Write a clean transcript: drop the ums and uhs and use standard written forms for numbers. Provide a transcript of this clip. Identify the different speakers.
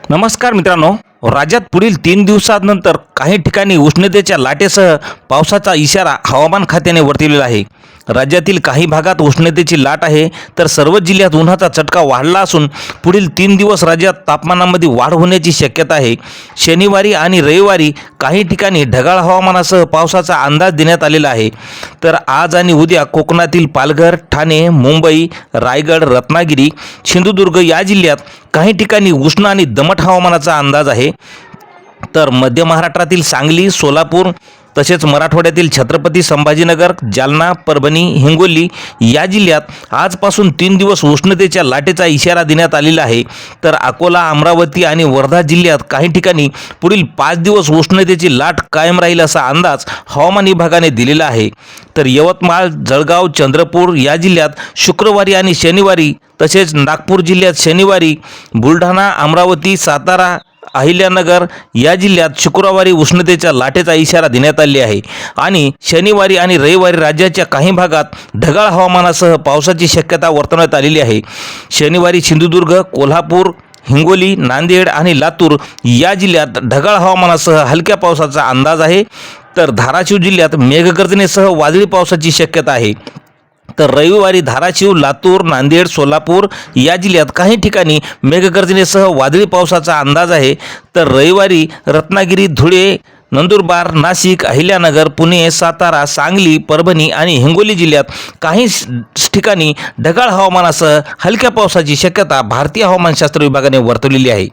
Speaker 1: नमस्कार मित्रांनो, राज्यात पुढील 3 दिवसांनंतर काही ठिकाणी उष्णतेच्या लाटेसह पावसाचा इशारा हवामान खात्याने वर्तवलेला आहे। राज्यातील काही भागात उष्णतेची लाट आहे, तर सर्व जिल्ह्यात उन्हाचा चटका वाढला असून पुढील 3 दिवस राज्यात तापमानामध्ये वाढ होण्याची शक्यता आहे। शनिवारी आणि रविवारी काही ठिकाणी ढगाळ हवामानासह पावसाचा अंदाज देण्यात आलेला आहे। तर आज आणि उद्या कोकणातील पालघर, ठाणे, मुंबई, रायगड, रत्नागिरी, सिंधुदुर्ग या जिल्ह्यात काही ठिकाणी उष्ण आणि दमट हवामानाचा अंदाज आहे। तर मध्य महाराष्ट्रातील सांगली, सोलापूर तसेच मराठवाड्यातील छत्रपती संभाजीनगर, जालना, परभणी, हिंगोली या जिल्ह्यात आजपासून 3 दिवस उष्णतेच्या लाटेचा इशारा देण्यात आलेला आहे। तर अकोला, अमरावती आणि वर्धा जिल्ह्यात काही ठिकाणी पुढील 5 दिवस उष्णतेची लाट कायम राहील असा अंदाज हवामान विभागाने दिलेला आहे। तर यवतमाळ, जळगाव, चंद्रपूर या जिल्ह्यात शुक्रवारी आणि शनिवारी तसेच नागपूर जिल्ह्यात शनिवारी, बुलढाणा, अमरावती, सातारा, अहिल्यानगर या जिल्ह्यात शुक्रवारी उष्णतेच्या लाटेचा इशारा देण्यात आले आहे आणि शनिवारी आणि रविवारी राज्याच्या काही भागात ढगाळ हवामानासह पावसाची शक्यता वर्तवण्यात आलेली आहे। शनिवारी सिंधुदुर्ग, कोल्हापूर, हिंगोली, नांदेड आणि लातूर या जिल्ह्यात ढगाळ हवामानासह हलक्या पावसाचा अंदाज आहे। तर धाराशिव जिल्ह्यात मेघगर्जनेसह वादळी पावसाची शक्यता आहे। तर रविवारी धाराशिव, लातूर, नांदेड, सोलापूर या जिल्ह्यात काही ठिकाणी मेघगर्जनेसह वादळी पावसाचा अंदाज आहे। तर रविवारी रत्नागिरी, धुळे, नंदुरबार, नाशिक, अहिल्यानगर, पुणे, सातारा, सांगली, परभणी आणि हिंगोली जिल्ह्यात काही ठिकाणी ढगाळ हवामानासह हलक्या पावसाची शक्यता भारतीय हवामानशास्त्र विभागाने वर्तवलेली आहे।